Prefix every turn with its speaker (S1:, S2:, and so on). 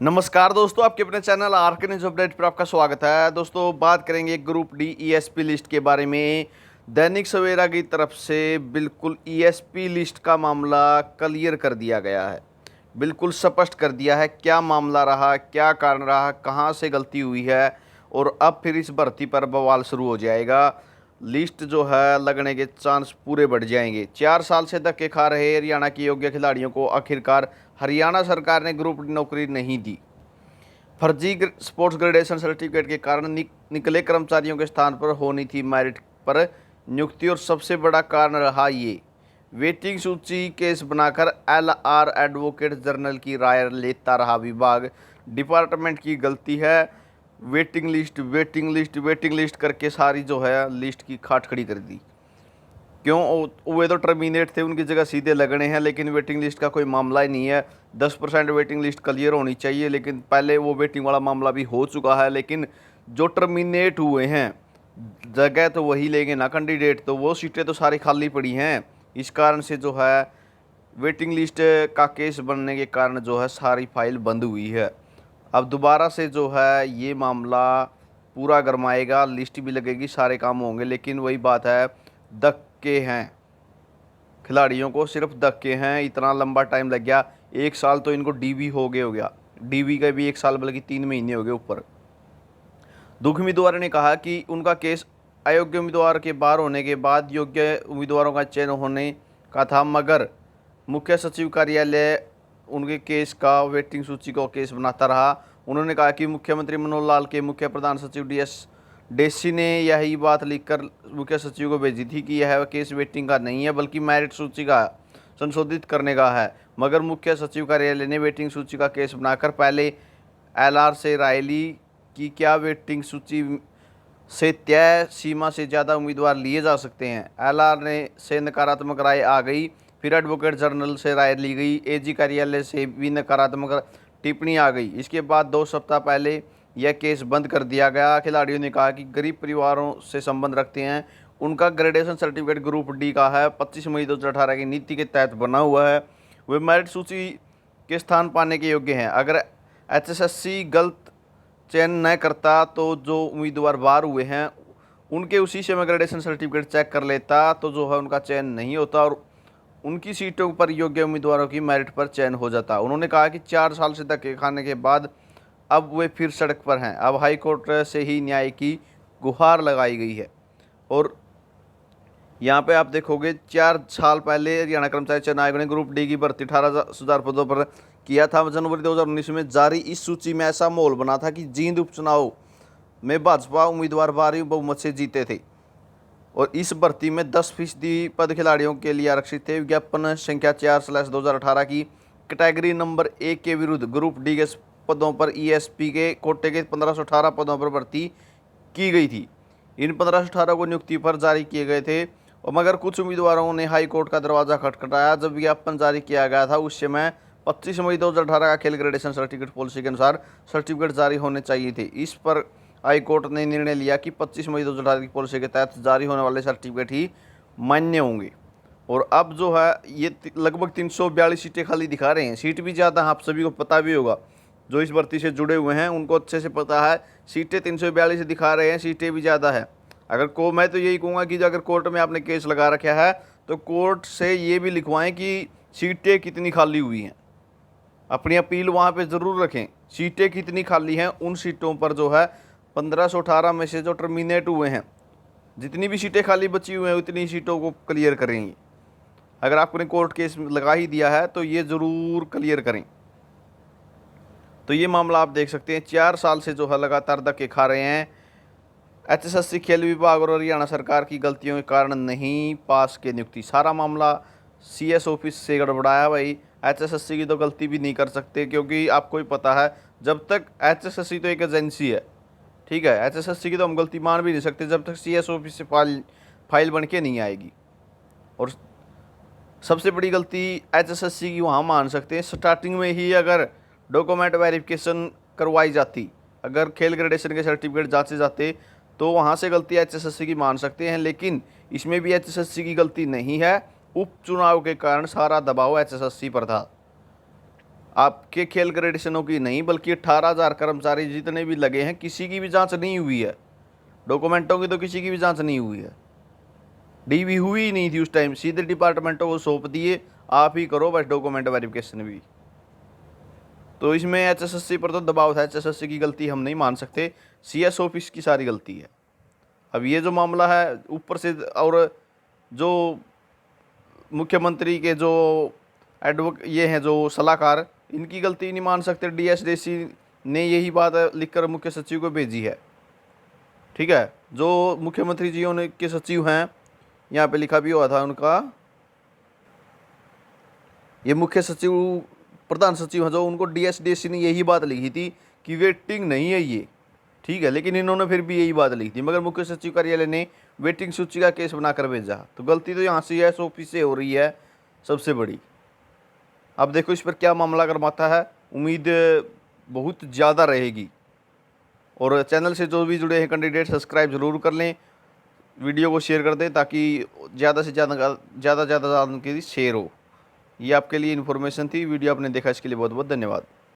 S1: नमस्कार दोस्तों, आपके अपने चैनल आरके न्यूज अपडेट पर आपका स्वागत है। दोस्तों, बात करेंगे ग्रुप डी ईएसपी लिस्ट के बारे में। दैनिक सवेरा की तरफ से बिल्कुल ईएसपी लिस्ट का मामला क्लियर कर दिया गया है। बिल्कुल स्पष्ट कर दिया है क्या मामला रहा, क्या कारण रहा, कहां से गलती हुई है और अब फिर इस भर्ती पर बवाल शुरू हो जाएगा। लिस्ट जो है लगने के चांस पूरे बढ़ जाएंगे। 4 साल से धक्के खा रहे हरियाणा के योग्य खिलाड़ियों को आखिरकार हरियाणा सरकार ने ग्रुप डी नौकरी नहीं दी। फर्जी स्पोर्ट्स ग्रेडेशन सर्टिफिकेट के कारण निकले कर्मचारियों के स्थान पर होनी थी मेरिट पर नियुक्ति, और सबसे बड़ा कारण रहा ये वेटिंग सूची केस बनाकर एलआर एडवोकेट जनरल की राय लेता रहा विभाग। डिपार्टमेंट की गलती है। Waiting list waiting list waiting list करके सारी जो है लिस्ट की खाट खड़ी कर दी। क्यों? वे तो टर्मिनेट थे, उनकी जगह सीधे लगने हैं, लेकिन वेटिंग लिस्ट का कोई मामला ही नहीं है। 10% वेटिंग लिस्ट क्लियर होनी चाहिए, लेकिन पहले वो वेटिंग वाला मामला भी हो चुका है। लेकिन जो टर्मिनेट हुए हैं जगह तो वही लेंगे ना कैंडिडेट, तो वो सीटें तो सारी खाली पड़ी हैं। इस कारण से जो है वेटिंग लिस्ट का केस बनने के कारण जो है सारी फाइल बंद हुई है। अब दोबारा से जो है ये मामला पूरा गरमाएगा, लिस्ट भी लगेगी, सारे काम होंगे, लेकिन वही बात है, धक्के हैं खिलाड़ियों को, सिर्फ धक्के हैं। इतना लंबा टाइम लग गया, 1 साल तो इनको डीवी हो गया, डीवी का भी 1 साल बल्कि 3 महीने हो गए ऊपर। दुख उम्मीदवार ने कहा कि उनका केस अयोग्य उम्मीदवार के बाहर होने के बाद योग्य उम्मीदवारों का चयन होने का था, मगर मुख्य सचिव कार्यालय उनके केस का वेटिंग सूची को केस बनाता रहा। उन्होंने कहा कि मुख्यमंत्री मनोहर लाल के मुख्य प्रधान सचिव डेसी ने यही बात लिखकर मुख्य सचिव को भेजी थी कि यह केस वेटिंग का नहीं है बल्कि मेरिट सूची का संशोधित करने का है, मगर मुख्य सचिव कार्यालय ने वेटिंग सूची का केस बनाकर पहले एलआर से राय ली कि क्या वेटिंग सूची से तय सीमा से ज़्यादा उम्मीदवार लिए जा सकते हैं। एलआर ने से नकारात्मक राय आ गई, फिर एडवोकेट जनरल से राय ली गई, एजी कार्यालय से भी नकारात्मक टिप्पणी आ गई। इसके बाद 2 सप्ताह पहले यह केस बंद कर दिया गया। खिलाड़ियों ने कहा कि गरीब परिवारों से संबंध रखते हैं, उनका ग्रेडेशन सर्टिफिकेट ग्रुप डी का है, 25 मई 2018 की नीति के तहत बना हुआ है, वे मेरिट सूची के स्थान पाने के योग्य हैं। अगर एचएसएससी गलत चयन न करता तो जो उम्मीदवार बाहर हुए हैं उनके उसी समय ग्रेडेशन सर्टिफिकेट चेक कर लेता तो जो है उनका चयन नहीं होता और उनकी सीटों पर योग्य उम्मीदवारों की मेरिट पर चयन हो जाता। उन्होंने कहा कि 4 साल से धक्के खाने के बाद अब वे फिर सड़क पर हैं। अब हाई कोर्ट से ही न्याय की गुहार लगाई गई है। और यहाँ पे आप देखोगे 4 साल पहले हरियाणा कर्मचारी चयन आयोग ने ग्रुप डी की भर्ती 18,000 पदों पर किया था। जनवरी 2019 में जारी इस सूची में ऐसा माहौल बना था कि जींद उपचुनाव में भाजपा उम्मीदवार भारी बहुमत से जीते थे और इस भर्ती में 10% पद खिलाड़ियों के लिए आरक्षित थे। विज्ञापन संख्या 4/2018 की कैटेगरी नंबर 1 के विरुद्ध ग्रुप डी के पदों पर ईएसपी के कोटे के 1518 पदों पर भर्ती की गई थी। इन 1518 को नियुक्ति पर जारी किए गए थे, और मगर कुछ उम्मीदवारों ने हाई कोर्ट का दरवाजा खटखटाया। जब विज्ञापन जारी किया गया था उस समय 25 मई 2018 का खेल ग्रेडेशन सर्टिफिकेट पॉलिसी के अनुसार सर्टिफिकेट जारी होने चाहिए थे। इस पर हाई कोर्ट ने निर्णय लिया कि 25 मई 2018 की पॉलिसी के तहत जारी होने वाले सर्टिफिकेट ही मान्य होंगे। और अब जो है ये लगभग 342 सीटें खाली दिखा रहे हैं। सीट भी ज़्यादा, आप सभी को पता भी होगा, जो इस भर्ती से जुड़े हुए हैं उनको अच्छे से पता है। सीटें 342 दिखा रहे हैं, सीटें भी ज़्यादा है। अगर को मैं तो यही कहूँगा कि अगर कोर्ट में आपने केस लगा रखा है तो कोर्ट से ये भी लिखवाएं कि सीटें कितनी खाली हुई हैं। अपनी अपील वहाँ पे ज़रूर रखें, सीटें कितनी खाली हैं। उन सीटों पर जो है 1518 में से जो टर्मिनेट हुए हैं, जितनी भी सीटें खाली बची हुई हैं उतनी सीटों को क्लियर करेंगे। अगर आपने कोर्ट केस लगा ही दिया है तो ये ज़रूर क्लियर करें। तो ये मामला आप देख सकते हैं, 4 साल से जो है लगातार धक्के खा रहे हैं। एचएसएससी खेल विभाग और हरियाणा सरकार की गलतियों के कारण नहीं पास के नियुक्ति। सारा मामला सीएस ऑफिस से गड़बड़ाया भाई। एचएसएससी की तो गलती भी नहीं कर सकते, क्योंकि आपको ही पता है जब तक एचएसएससी तो एक एजेंसी है, ठीक है, एचएसएससी की तो हम गलती मान भी नहीं सकते जब तक सीएस ऑफिस से फाइल बन के नहीं आएगी। और सबसे बड़ी गलती एचएसएससी की वहाँ मान सकते हैं स्टार्टिंग में ही, अगर डॉक्यूमेंट वेरिफिकेशन करवाई जाती, अगर खेल ग्रेडेशन के सर्टिफिकेट जांचे जाते तो वहाँ से गलती एचएसएससी की मान सकते हैं। लेकिन इसमें भी एचएसएससी की गलती नहीं है, उपचुनाव के कारण सारा दबाव एचएसएससी पर था। आपके खेल ग्रेडेशनों की नहीं, बल्कि 18,000 कर्मचारी जितने भी लगे हैं किसी की भी जांच नहीं हुई है। डॉक्यूमेंटों की तो किसी की भी जांच नहीं हुई है। डीवी हुई ही नहीं थी उस टाइम, सीधे डिपार्टमेंटों को सौंप दिए, आप ही करो बस डॉक्यूमेंट वेरिफिकेशन भी। तो इसमें एचएसएससी पर तो दबाव था, एचएसएससी की गलती हम नहीं मान सकते, सीएस ऑफिस की सारी गलती है। अब ये जो मामला है ऊपर से, और जो मुख्यमंत्री के जो ये हैं जो सलाहकार, इनकी गलती नहीं मान सकते। डीएसडीसी ने यही बात लिखकर मुख्य सचिव को भेजी है। ठीक है, जो मुख्यमंत्री जी के सचिव हैं, यहाँ पे लिखा भी हुआ था उनका, ये मुख्य सचिव प्रधान सचिव हैं जो, उनको डीएसडीसी ने यही बात लिखी थी कि वेटिंग नहीं है ये। ठीक है, लेकिन इन्होंने फिर भी यही बात लिखी थी, मगर मुख्य सचिव कार्यालय ने वेटिंग सूची का केस बनाकर भेजा। तो गलती तो यहाँ से एस ऑफिस से हो रही है सबसे बड़ी। अब देखो इस पर क्या मामला करवाता है, उम्मीद बहुत ज़्यादा रहेगी। और चैनल से जो भी जुड़े हैं कैंडिडेट सब्सक्राइब जरूर कर लें, वीडियो को शेयर कर दें ताकि ज़्यादा से ज़्यादा जानकारी शेयर हो। ये आपके लिए इन्फॉर्मेशन थी। वीडियो आपने देखा इसके लिए बहुत बहुत धन्यवाद।